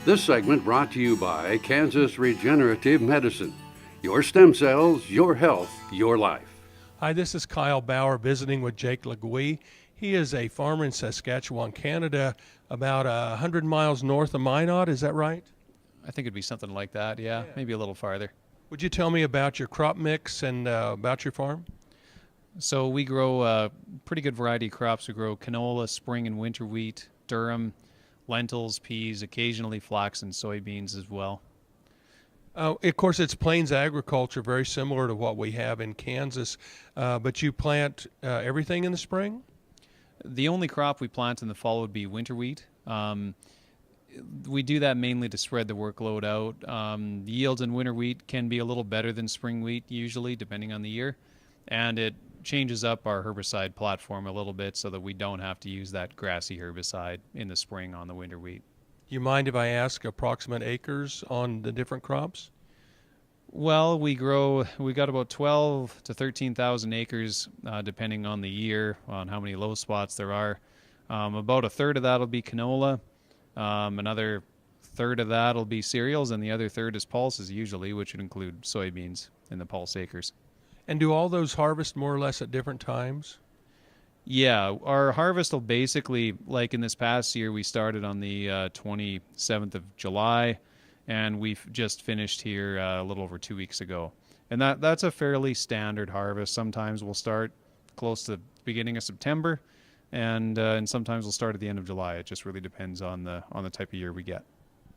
This segment brought to you by Kansas Regenerative Medicine. Your stem cells, your health, your life. Hi, this is Kyle Bauer visiting with Jake Legue. He is a farmer in Saskatchewan, Canada, about 100 miles north of Minot. Is that right? I think it'd be something like that, yeah, maybe a little farther. Would you tell me about your crop mix and about your farm? So we grow a pretty good variety of crops. We grow canola, spring and winter wheat, durum, lentils, peas, occasionally flax and soybeans as well. Of course, it's plains agriculture, very similar to what we have in Kansas, but you plant everything in the spring? The only crop we plant in the fall would be winter wheat. We do that mainly to spread the workload out. The yields in winter wheat can be a little better than spring wheat usually, depending on the year, and it changes up our herbicide platform a little bit so that we don't have to use that grassy herbicide in the spring on the winter wheat. You mind if I ask approximate acres on the different crops? Well, we got about 12 to 13,000 acres, depending on the year, on how many low spots there are. About a third of that will be canola. Another third of that will be cereals, and the other third is pulses usually, which would include soybeans in the pulse acres. And do all those harvest more or less at different times? Yeah, our harvest will basically, like in this past year, we started on the 27th of July, and we've just finished here a little over 2 weeks ago. And that's a fairly standard harvest. Sometimes we'll start close to the beginning of September, and sometimes we'll start at the end of July. It just really depends on the type of year we get.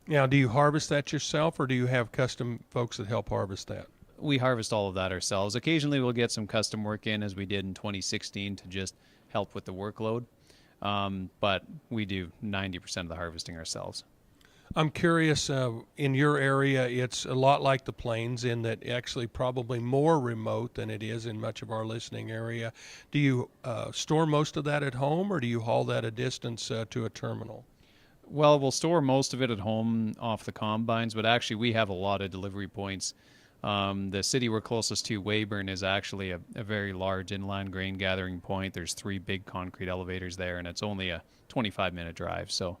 Now, do you harvest that yourself, or do you have custom folks that help harvest that? We harvest all of that ourselves. Occasionally we'll get some custom work in, as we did in 2016, to just help with the workload. But we do 90% of the harvesting ourselves. I'm curious, in your area, it's a lot like the plains in that actually probably more remote than it is in much of our listening area. Do you store most of that at home, or do you haul that a distance to a terminal? Well, we'll store most of it at home off the combines, but actually we have a lot of delivery points. The city we're closest to, Weyburn, is actually a very large inland grain gathering point. There's 3 big concrete elevators there, and it's only a 25-minute drive. So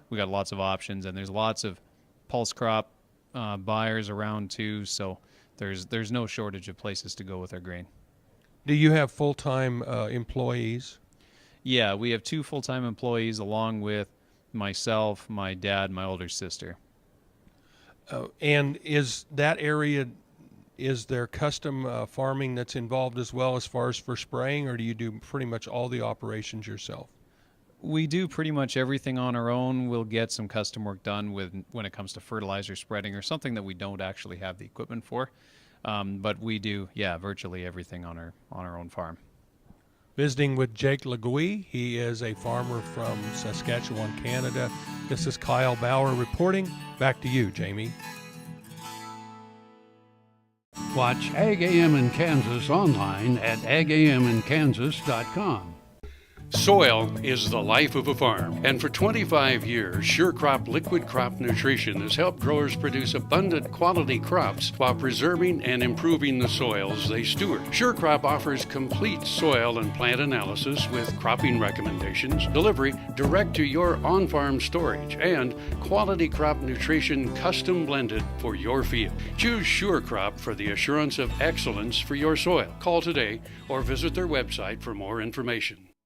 we got lots of options, and there's lots of pulse crop buyers around too. So there's no shortage of places to go with our grain. Do you have full-time employees? Yeah, we have 2 full-time employees along with myself, my dad, my older sister. And is that area, is there custom farming that's involved as well as far as for spraying, or do you do pretty much all the operations yourself? We do pretty much everything on our own. We'll get some custom work done when it comes to fertilizer spreading or something that we don't actually have the equipment for. But we do, virtually everything on our own farm. Visiting with Jake Legue. He is a farmer from Saskatchewan, Canada. This is Kyle Bauer reporting. Back to you, Jamie. Watch Ag AM in Kansas online at agaminkansas.com. Soil is the life of a farm, and for 25 years, Sure Crop Liquid Crop Nutrition has helped growers produce abundant quality crops while preserving and improving the soils they steward. Sure Crop offers complete soil and plant analysis with cropping recommendations, delivery direct to your on-farm storage, and quality crop nutrition custom blended for your field. Choose Sure Crop for the assurance of excellence for your soil. Call today or visit their website for more information.